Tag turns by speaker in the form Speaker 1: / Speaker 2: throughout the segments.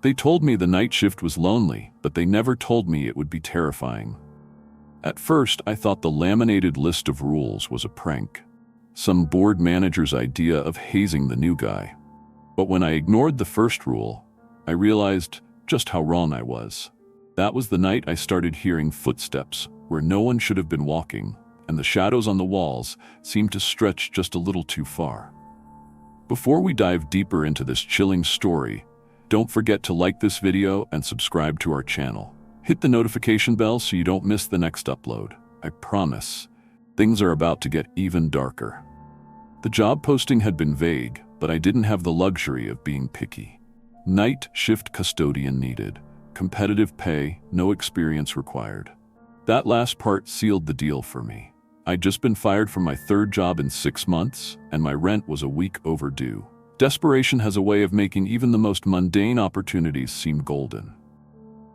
Speaker 1: They told me the night shift was lonely, but they never told me it would be terrifying. At first, I thought the laminated list of rules was a prank, some board manager's idea of hazing the new guy. But when I ignored the first rule, I realized just how wrong I was. That was the night I started hearing footsteps where no one should have been walking, and the shadows on the walls seemed to stretch just a little too far. Before we dive deeper into this chilling story, don't forget to like this video and subscribe to our channel. Hit the notification bell so you don't miss the next upload. I promise, things are about to get even darker. The job posting had been vague, but I didn't have the luxury of being picky. Night shift custodian needed. Competitive pay, no experience required. That last part sealed the deal for me. I'd just been fired from my third job in 6 months, and my rent was a week overdue. Desperation has a way of making even the most mundane opportunities seem golden.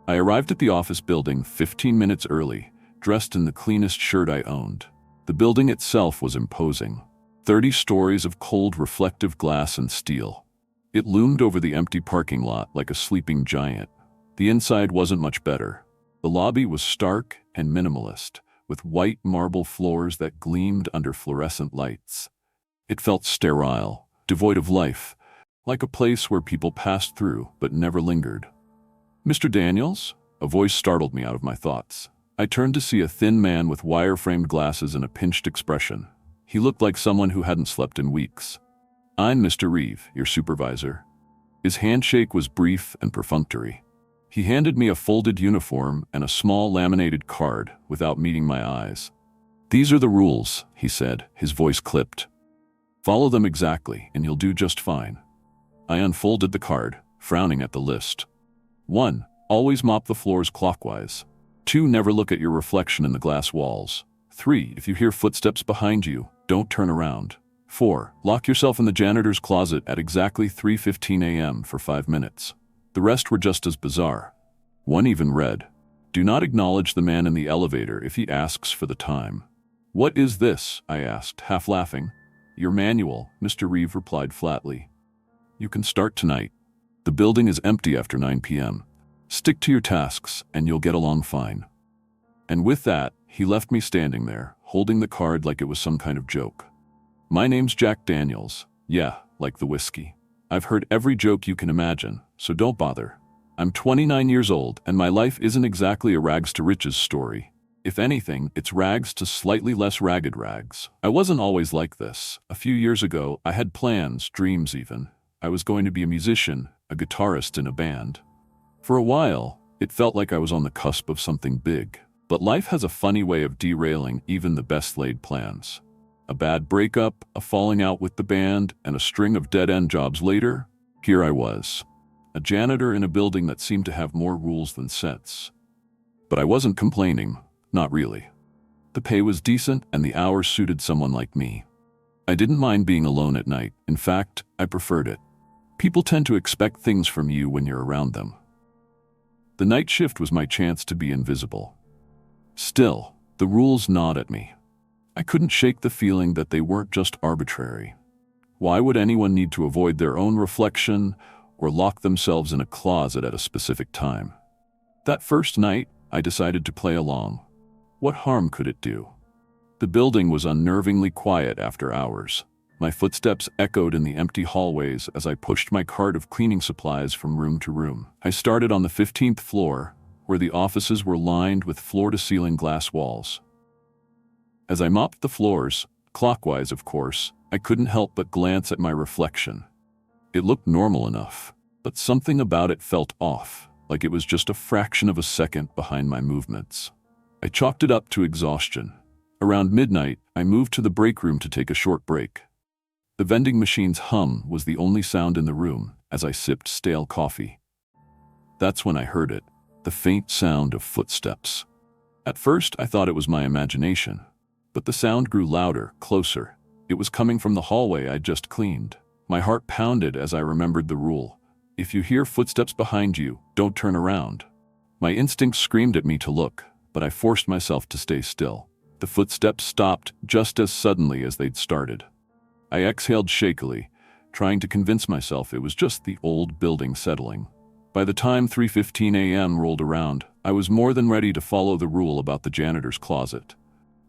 Speaker 1: I arrived at the office building 15 minutes early, dressed in the cleanest shirt I owned. The building itself was imposing. 30 stories of cold reflective glass and steel. It loomed over the empty parking lot like a sleeping giant. The inside wasn't much better. The lobby was stark and minimalist, with white marble floors that gleamed under fluorescent lights. It felt sterile, devoid of life, like a place where people passed through but never lingered. "Mr. Daniels?" A voice startled me out of my thoughts. I turned to see a thin man with wire-framed glasses and a pinched expression. He looked like someone who hadn't slept in weeks. "I'm Mr. Reeve, your supervisor." His handshake was brief and perfunctory. He handed me a folded uniform and a small laminated card without meeting my eyes. "These are the rules," he said, his voice clipped. "Follow them exactly, and you'll do just fine." I unfolded the card, frowning at the list. 1. Always mop the floors clockwise. 2. Never look at your reflection in the glass walls. 3. If you hear footsteps behind you, don't turn around. 4. Lock yourself in the janitor's closet at exactly 3:15 a.m. for 5 minutes. The rest were just as bizarre. One even read, "Do not acknowledge the man in the elevator if he asks for the time." "What is this?" I asked, half laughing. "Your manual," Mr. Reeve replied flatly. "You can start tonight. The building is empty after 9 p.m. Stick to your tasks, and you'll get along fine." And with that, he left me standing there, holding the card like it was some kind of joke. "My name's Jack Daniels. Yeah, like the whiskey. I've heard every joke you can imagine, so don't bother. I'm 29 years old, and my life isn't exactly a rags to riches story. If anything, it's rags to slightly less ragged rags. I wasn't always like this. A few years ago, I had plans, dreams even. I was going to be a musician, a guitarist in a band. For a while, it felt like I was on the cusp of something big. But life has a funny way of derailing even the best-laid plans. A bad breakup, a falling out with the band, and a string of dead-end jobs later, here I was, a janitor in a building that seemed to have more rules than sense. But I wasn't complaining, not really. The pay was decent and the hours suited someone like me. I didn't mind being alone at night. In fact, I preferred it. People tend to expect things from you when you're around them. The night shift was my chance to be invisible. Still, the rules gnawed at me. I couldn't shake the feeling that they weren't just arbitrary. Why would anyone need to avoid their own reflection or lock themselves in a closet at a specific time? That first night, I decided to play along. What harm could it do? The building was unnervingly quiet after hours. My footsteps echoed in the empty hallways as I pushed my cart of cleaning supplies from room to room. I started on the 15th floor, where the offices were lined with floor-to-ceiling glass walls. As I mopped the floors, clockwise of course, I couldn't help but glance at my reflection. It looked normal enough, but something about it felt off, like it was just a fraction of a second behind my movements. I chalked it up to exhaustion. Around midnight, I moved to the break room to take a short break. The vending machine's hum was the only sound in the room as I sipped stale coffee. That's when I heard it, the faint sound of footsteps. At first, I thought it was my imagination. But the sound grew louder, closer. It was coming from the hallway I'd just cleaned. My heart pounded as I remembered the rule. If you hear footsteps behind you, don't turn around. My instinct screamed at me to look, but I forced myself to stay still. The footsteps stopped just as suddenly as they'd started. I exhaled shakily, trying to convince myself it was just the old building settling. By the time 3:15 a.m. rolled around, I was more than ready to follow the rule about the janitor's closet.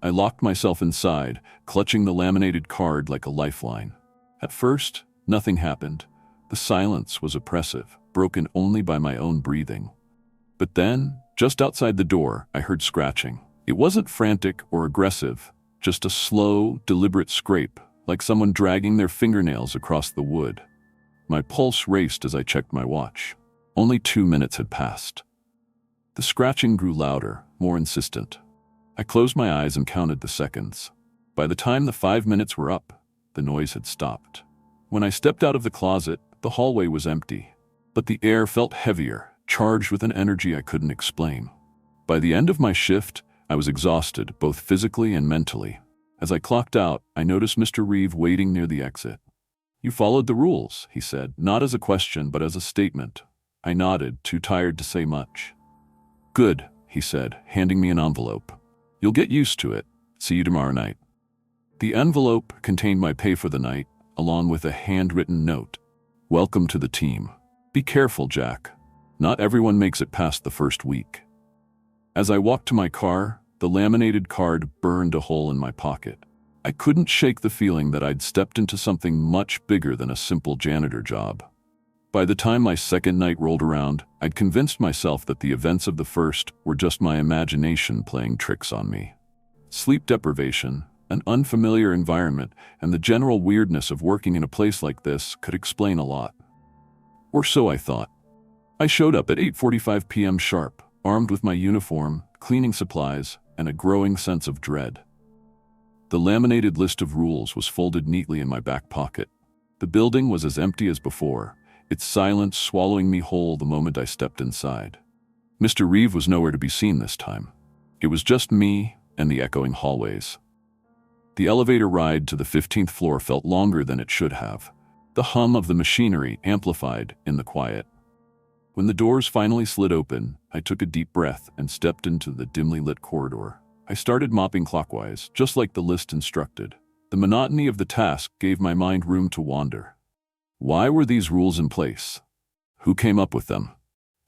Speaker 1: I locked myself inside, clutching the laminated card like a lifeline. At first, nothing happened. The silence was oppressive, broken only by my own breathing. But then, just outside the door, I heard scratching. It wasn't frantic or aggressive, just a slow, deliberate scrape, like someone dragging their fingernails across the wood. My pulse raced as I checked my watch. Only 2 minutes had passed. The scratching grew louder, more insistent. I closed my eyes and counted the seconds. By the time the 5 minutes were up, the noise had stopped. When I stepped out of the closet, the hallway was empty. But the air felt heavier, charged with an energy I couldn't explain. By the end of my shift, I was exhausted, both physically and mentally. As I clocked out, I noticed Mr. Reeve waiting near the exit. "You followed the rules," he said, not as a question but as a statement. I nodded, too tired to say much. "Good," he said, handing me an envelope. "You'll get used to it. See you tomorrow night." The envelope contained my pay for the night, along with a handwritten note. "Welcome to the team. Be careful, Jack. Not everyone makes it past the first week." As I walked to my car, the laminated card burned a hole in my pocket. I couldn't shake the feeling that I'd stepped into something much bigger than a simple janitor job. By the time my second night rolled around, I'd convinced myself that the events of the first were just my imagination playing tricks on me. Sleep deprivation, an unfamiliar environment, and the general weirdness of working in a place like this could explain a lot. Or so I thought. I showed up at 8:45 p.m. sharp, armed with my uniform, cleaning supplies, and a growing sense of dread. The laminated list of rules was folded neatly in my back pocket. The building was as empty as before, its silence swallowing me whole the moment I stepped inside. Mr. Reeve was nowhere to be seen this time. It was just me and the echoing hallways. The elevator ride to the 15th floor felt longer than it should have. The hum of the machinery amplified in the quiet. When the doors finally slid open, I took a deep breath and stepped into the dimly lit corridor. I started mopping clockwise, just like the list instructed. The monotony of the task gave my mind room to wander. Why were these rules in place? Who came up with them?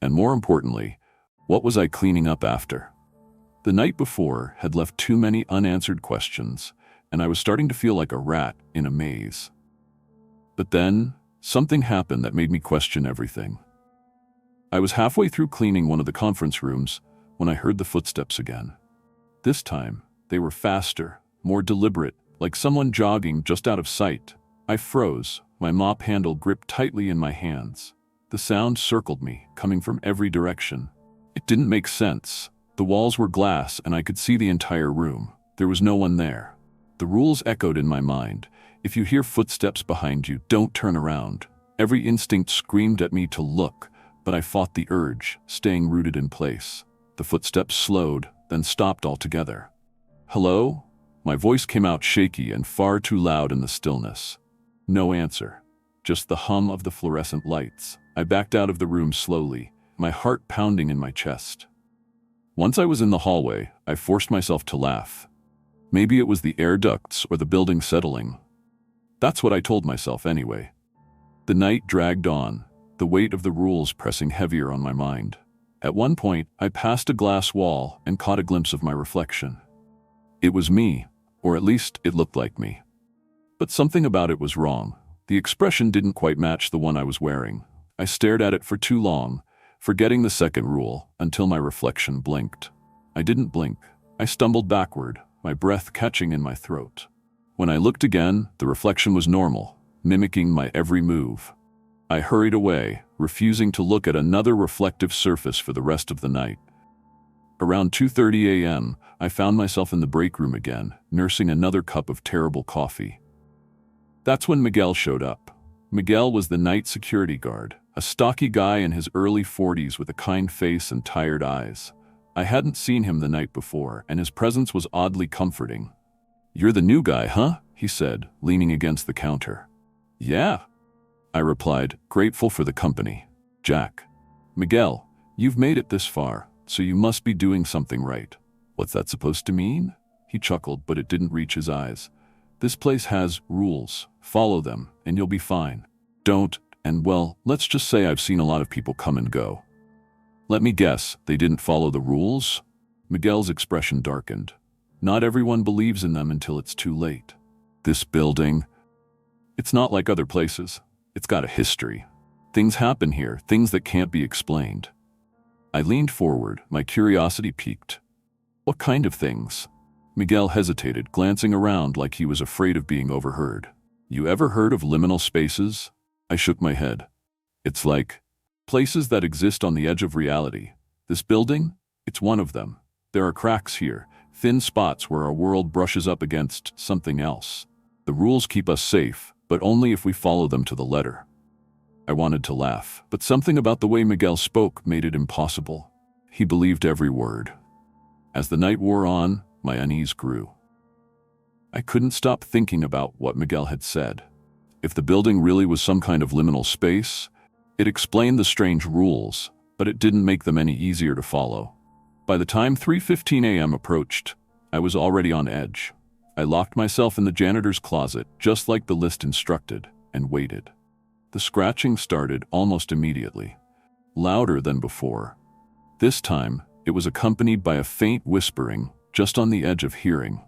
Speaker 1: And more importantly, what was I cleaning up after? The night before had left too many unanswered questions, and I was starting to feel like a rat in a maze. But then, something happened that made me question everything. I was halfway through cleaning one of the conference rooms when I heard the footsteps again. This time, they were faster, more deliberate, like someone jogging just out of sight. I froze, my mop handle gripped tightly in my hands. The sound circled me, coming from every direction. It didn't make sense. The walls were glass and I could see the entire room. There was no one there. The rules echoed in my mind. If you hear footsteps behind you, don't turn around. Every instinct screamed at me to look, but I fought the urge, staying rooted in place. The footsteps slowed, then stopped altogether. "Hello?" My voice came out shaky and far too loud in the stillness. No answer. Just the hum of the fluorescent lights. I backed out of the room slowly, my heart pounding in my chest. Once I was in the hallway, I forced myself to laugh. Maybe it was the air ducts or the building settling. That's what I told myself anyway. The night dragged on, the weight of the rules pressing heavier on my mind. At one point, I passed a glass wall and caught a glimpse of my reflection. It was me, or at least it looked like me. But something about it was wrong. The expression didn't quite match the one I was wearing. I stared at it for too long, forgetting the second rule, until my reflection blinked. I didn't blink. I stumbled backward, my breath catching in my throat. When I looked again, the reflection was normal, mimicking my every move. I hurried away, refusing to look at another reflective surface for the rest of the night. Around 2:30 a.m., I found myself in the break room again, nursing another cup of terrible coffee. That's when Miguel showed up. Miguel was the night security guard, a stocky guy in his early 40s with a kind face and tired eyes. I hadn't seen him the night before, and his presence was oddly comforting. "You're the new guy, huh?" he said, leaning against the counter. "Yeah," I replied, grateful for the company. "Jack." "Miguel, you've made it this far, so you must be doing something right." "What's that supposed to mean?" He chuckled, but it didn't reach his eyes. "This place has rules. Follow them, and you'll be fine. Don't And well, let's just say I've seen a lot of people come and go. Let me guess, they didn't follow the rules? Miguel's expression darkened. Not everyone believes in them until it's too late. This building, it's not like other places. It's got a history. Things happen here, things that can't be explained. I leaned forward, my curiosity piqued. What kind of things? Miguel hesitated, glancing around like he was afraid of being overheard. You ever heard of liminal spaces? I shook my head. It's like places that exist on the edge of reality. This building? It's one of them. There are cracks here, thin spots where our world brushes up against something else. The rules keep us safe, but only if we follow them to the letter. I wanted to laugh, but something about the way Miguel spoke made it impossible. He believed every word. As the night wore on, my unease grew. I couldn't stop thinking about what Miguel had said. If the building really was some kind of liminal space, it explained the strange rules, but it didn't make them any easier to follow. By the time 3:15 a.m. approached, I was already on edge. I locked myself in the janitor's closet, just like the list instructed, and waited. The scratching started almost immediately, louder than before. This time, it was accompanied by a faint whispering, just on the edge of hearing.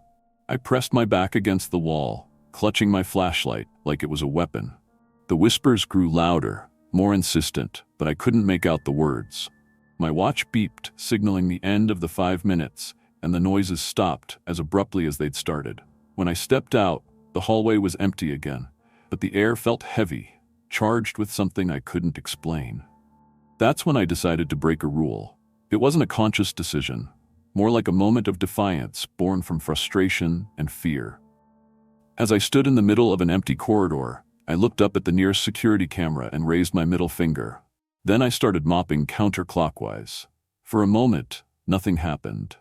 Speaker 1: I pressed my back against the wall, clutching my flashlight like it was a weapon. The whispers grew louder, more insistent, but I couldn't make out the words. My watch beeped, signaling the end of the 5 minutes, and the noises stopped as abruptly as they'd started. When I stepped out, the hallway was empty again, but the air felt heavy, charged with something I couldn't explain. That's when I decided to break a rule. It wasn't a conscious decision, more like a moment of defiance born from frustration and fear. As I stood in the middle of an empty corridor, I looked up at the nearest security camera and raised my middle finger. Then I started mopping counterclockwise. For a moment, nothing happened.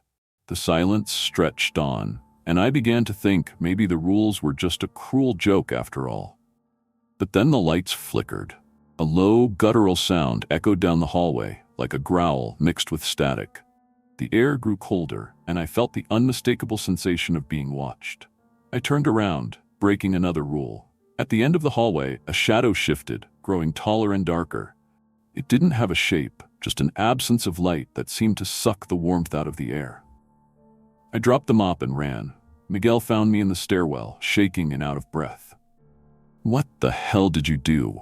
Speaker 1: The silence stretched on, and I began to think maybe the rules were just a cruel joke after all. But then the lights flickered. A low, guttural sound echoed down the hallway, like a growl mixed with static. The air grew colder, and I felt the unmistakable sensation of being watched. I turned around, breaking another rule. At the end of the hallway, a shadow shifted, growing taller and darker. It didn't have a shape, just an absence of light that seemed to suck the warmth out of the air. I dropped the mop and ran. Miguel found me in the stairwell, shaking and out of breath. "What the hell did you do?"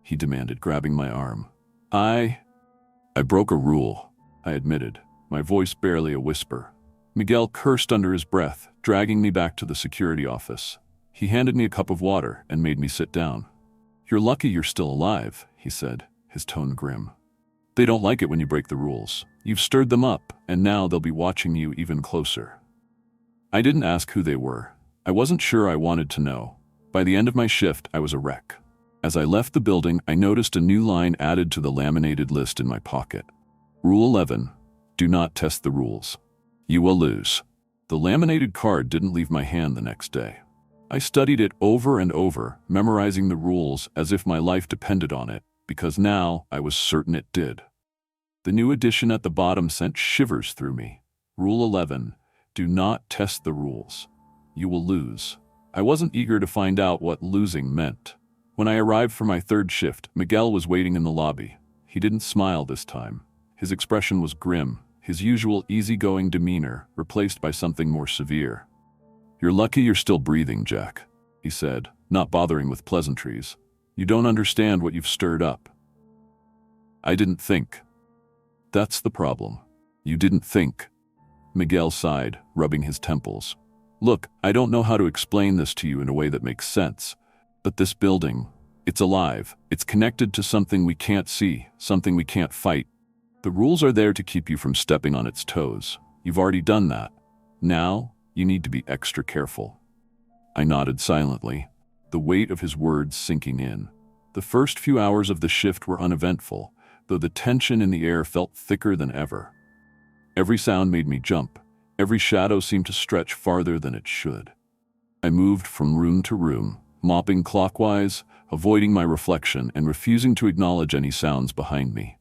Speaker 1: he demanded, grabbing my arm. I broke a rule," I admitted, my voice barely a whisper. Miguel cursed under his breath, dragging me back to the security office. He handed me a cup of water and made me sit down. "You're lucky you're still alive," he said, his tone grim. "They don't like it when you break the rules. You've stirred them up, and now they'll be watching you even closer." I didn't ask who they were. I wasn't sure I wanted to know. By the end of my shift, I was a wreck. As I left the building, I noticed a new line added to the laminated list in my pocket. Rule 11. Do not test the rules. You will lose. The laminated card didn't leave my hand the next day. I studied it over and over, memorizing the rules as if my life depended on it, because now I was certain it did. The new addition at the bottom sent shivers through me. Rule 11. Do not test the rules. You will lose. I wasn't eager to find out what losing meant. When I arrived for my third shift, Miguel was waiting in the lobby. He didn't smile this time. His expression was grim, his usual easygoing demeanor replaced by something more severe. "You're lucky you're still breathing, Jack," he said, not bothering with pleasantries. "You don't understand what you've stirred up." I didn't think. That's the problem. You didn't think. Miguel sighed, rubbing his temples. "Look, I don't know how to explain this to you in a way that makes sense, but this building, it's alive. It's connected to something we can't see, something we can't fight. The rules are there to keep you from stepping on its toes. You've already done that. Now, you need to be extra careful." I nodded silently, the weight of his words sinking in. The first few hours of the shift were uneventful, though the tension in the air felt thicker than ever. Every sound made me jump. Every shadow seemed to stretch farther than it should. I moved from room to room, mopping clockwise, avoiding my reflection and refusing to acknowledge any sounds behind me.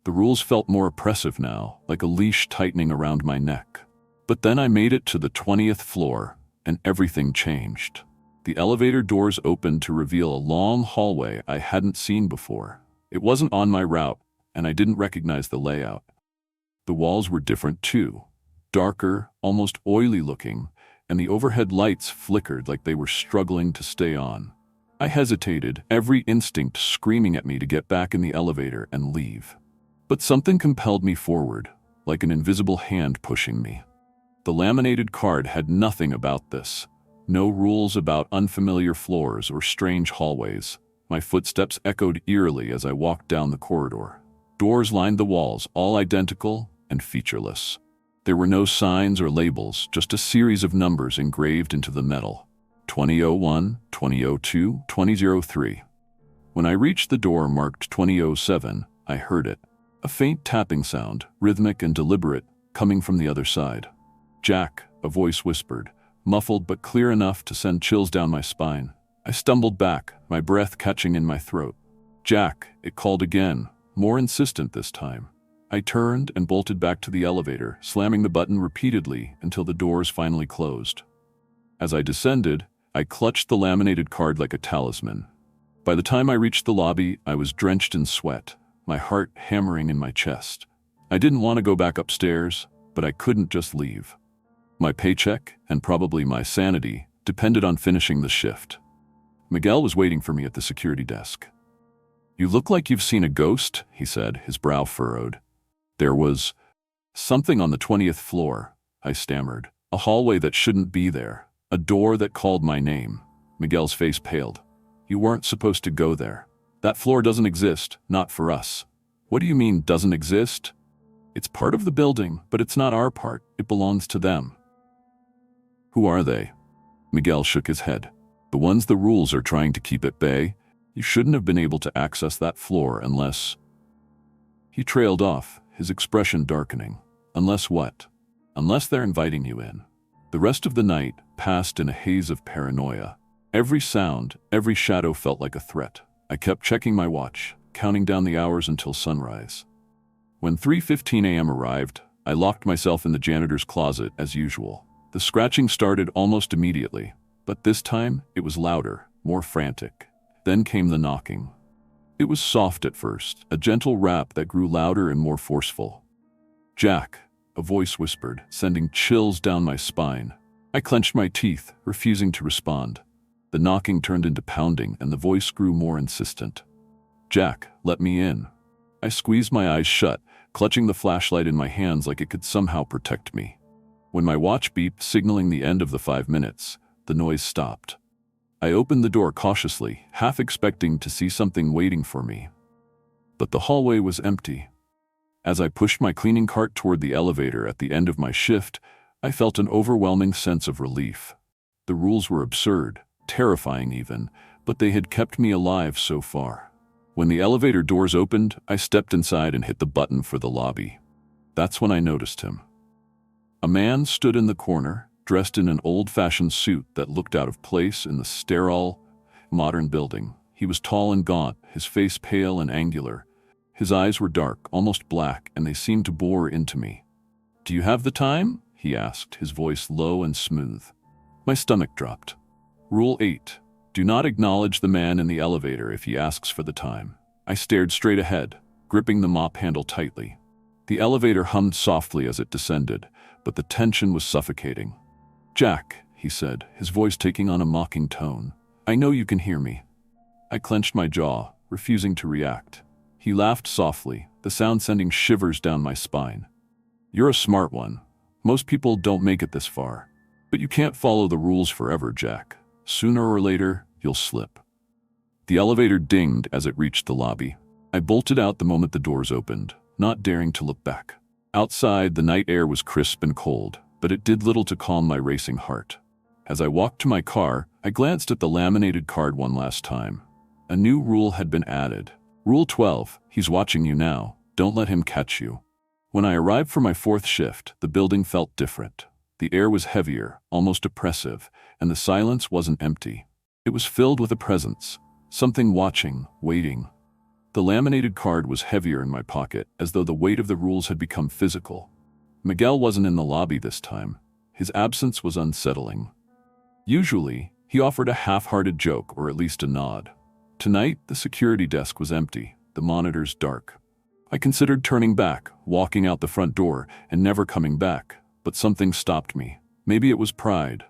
Speaker 1: The rules felt more oppressive now, like a leash tightening around my neck. But then I made it to the 20th floor, and everything changed. The elevator doors opened to reveal a long hallway I hadn't seen before. It wasn't on my route, and I didn't recognize the layout. The walls were different too, darker, almost oily looking, and the overhead lights flickered like they were struggling to stay on. I hesitated, every instinct screaming at me to get back in the elevator and leave. But something compelled me forward, like an invisible hand pushing me. The laminated card had nothing about this. No rules about unfamiliar floors or strange hallways. My footsteps echoed eerily as I walked down the corridor. Doors lined the walls, all identical and featureless. There were no signs or labels, just a series of numbers engraved into the metal. 2001, 2002, 2003. When I reached the door marked 2007, I heard it. A faint tapping sound, rhythmic and deliberate, coming from the other side. "Jack," a voice whispered, muffled but clear enough to send chills down my spine. I stumbled back, my breath catching in my throat. "Jack," it called again, more insistent this time. I turned and bolted back to the elevator, slamming the button repeatedly until the doors finally closed. As I descended, I clutched the laminated card like a talisman. By the time I reached the lobby, I was drenched in sweat, my heart hammering in my chest. I didn't want to go back upstairs, but I couldn't just leave. My paycheck, and probably my sanity, depended on finishing the shift. Miguel was waiting for me at the security desk. "You look like you've seen a ghost," he said, his brow furrowed. "There was something on the 20th floor," I stammered. "A hallway that shouldn't be there. A door that called my name." Miguel's face paled. "You weren't supposed to go there. That floor doesn't exist, not for us." "What do you mean, doesn't exist?" "It's part of the building, but it's not our part. It belongs to them." "Who are they?" Miguel shook his head. "The ones the rules are trying to keep at bay. You shouldn't have been able to access that floor unless—" He trailed off, his expression darkening. "Unless what?" "Unless they're inviting you in." The rest of the night passed in a haze of paranoia. Every sound, every shadow felt like a threat. I kept checking my watch, counting down the hours until sunrise. When 3:15 a.m. arrived, I locked myself in the janitor's closet as usual. The scratching started almost immediately, but this time it was louder, more frantic. Then came the knocking. It was soft at first, a gentle rap that grew louder and more forceful. "Jack," a voice whispered, sending chills down my spine. I clenched my teeth, refusing to respond. The knocking turned into pounding, and the voice grew more insistent. "Jack, let me in." I squeezed my eyes shut, clutching the flashlight in my hands like it could somehow protect me. When my watch beeped, signaling the end of the 5 minutes, the noise stopped. I opened the door cautiously, half expecting to see something waiting for me. But the hallway was empty. As I pushed my cleaning cart toward the elevator at the end of my shift, I felt an overwhelming sense of relief. The rules were absurd, terrifying even, but they had kept me alive so far. When the elevator doors opened, I stepped inside and hit the button for the lobby. That's when I noticed him. A man stood in the corner, dressed in an old-fashioned suit that looked out of place in the sterile, modern building. He was tall and gaunt, his face pale and angular. His eyes were dark, almost black, and they seemed to bore into me. "Do you have the time?" he asked, his voice low and smooth. My stomach dropped. Rule 8. Do not acknowledge the man in the elevator if he asks for the time. I stared straight ahead, gripping the mop handle tightly. The elevator hummed softly as it descended, but the tension was suffocating. "Jack," he said, his voice taking on a mocking tone. "I know you can hear me." I clenched my jaw, refusing to react. He laughed softly, the sound sending shivers down my spine. "You're a smart one. Most people don't make it this far. But you can't follow the rules forever, Jack. Sooner or later, you'll slip." The elevator dinged as it reached the lobby. I bolted out the moment the doors opened, not daring to look back. Outside, the night air was crisp and cold, but it did little to calm my racing heart. As I walked to my car, I glanced at the laminated card one last time. A new rule had been added. Rule 12, he's watching you now. Don't let him catch you. When I arrived for my 4th shift, the building felt different. The air was heavier, almost oppressive, and the silence wasn't empty. It was filled with a presence, something watching, waiting. The laminated card was heavier in my pocket, as though the weight of the rules had become physical. Miguel wasn't in the lobby this time. His absence was unsettling. Usually, He offered a half-hearted joke, or at least a nod. Tonight, the security desk was empty, the monitors dark. I considered turning back, walking out the front door, and never coming back, but something stopped me. Maybe it was pride.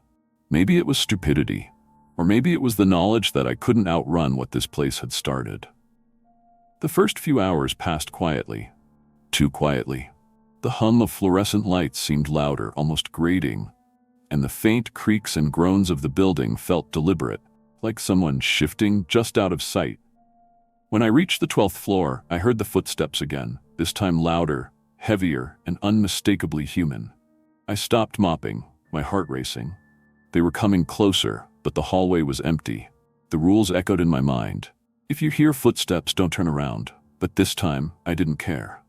Speaker 1: Maybe it was stupidity. Or maybe it was the knowledge that I couldn't outrun what this place had started. The first few hours passed quietly. Too quietly. The hum of fluorescent lights seemed louder, almost grating, and the faint creaks and groans of the building felt deliberate, like someone shifting just out of sight. When I reached the 12th floor, I heard the footsteps again, this time louder, heavier, and unmistakably human. I stopped mopping, my heart racing. They were coming closer, but the hallway was empty. The rules echoed in my mind. If you hear footsteps, don't turn around. But this time, I didn't care.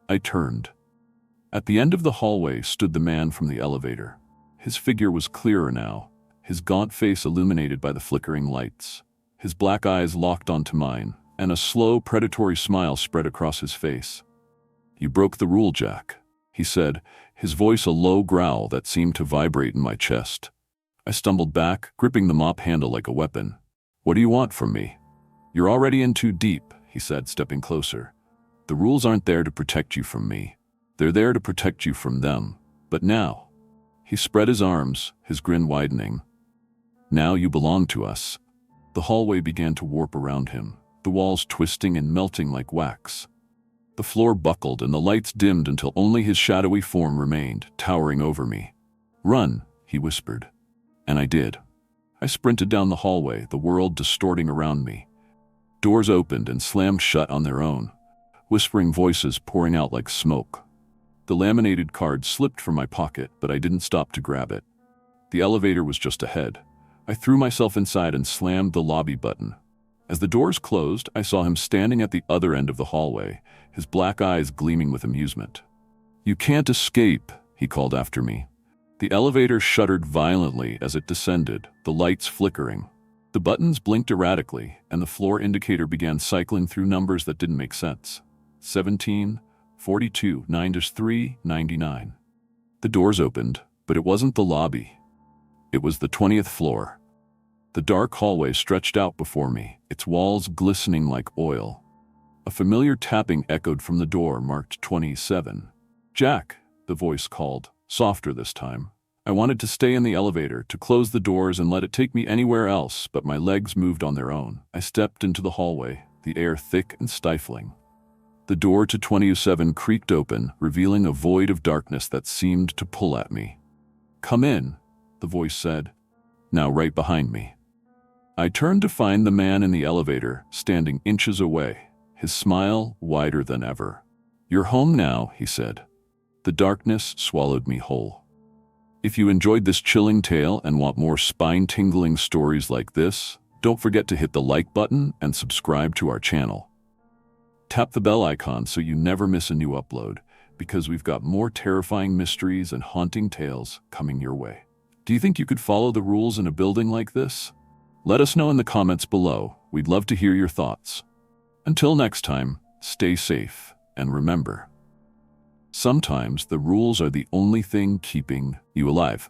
Speaker 1: I turned. At the end of the hallway stood the man from the elevator. His figure was clearer now, his gaunt face illuminated by the flickering lights. His black eyes locked onto mine, and a slow, predatory smile spread across his face. "You broke the rule, Jack," he said, his voice a low growl that seemed to vibrate in my chest. I stumbled back, gripping the mop handle like a weapon. "What do you want from me?" "You're already in too deep," he said, stepping closer. "The rules aren't there to protect you from me. They're there to protect you from them. But now..." He spread his arms, his grin widening. "Now you belong to us." The hallway began to warp around him, the walls twisting and melting like wax. The floor buckled and the lights dimmed until only his shadowy form remained, towering over me. "Run," he whispered. And I did. I sprinted down the hallway, the world distorting around me. Doors opened and slammed shut on their own, whispering voices pouring out like smoke. The laminated card slipped from my pocket, but I didn't stop to grab it. The elevator was just ahead. I threw myself inside and slammed the lobby button. As the doors closed, I saw him standing at the other end of the hallway, his black eyes gleaming with amusement. "You can't escape," he called after me. The elevator shuddered violently as it descended, the lights flickering. The buttons blinked erratically, and the floor indicator began cycling through numbers that didn't make sense. 17, 42, 9-3, 99. The doors opened, but it wasn't the lobby. It was the 20th floor. The dark hallway stretched out before me, its walls glistening like oil. A familiar tapping echoed from the door marked 27. "Jack," the voice called, softer this time. I wanted to stay in the elevator, to close the doors and let it take me anywhere else, but my legs moved on their own. I stepped into the hallway, the air thick and stifling. The door to 27 creaked open, revealing a void of darkness that seemed to pull at me. "Come in," the voice said, now right behind me. I turned to find the man in the elevator, standing inches away, his smile wider than ever. "You're home now," he said. The darkness swallowed me whole. If you enjoyed this chilling tale and want more spine-tingling stories like this, don't forget to hit the like button and subscribe to our channel. Tap the bell icon so you never miss a new upload, because we've got more terrifying mysteries and haunting tales coming your way. Do you think you could follow the rules in a building like this? Let us know in the comments below. We'd love to hear your thoughts. Until next time, stay safe, and remember, sometimes the rules are the only thing keeping you alive.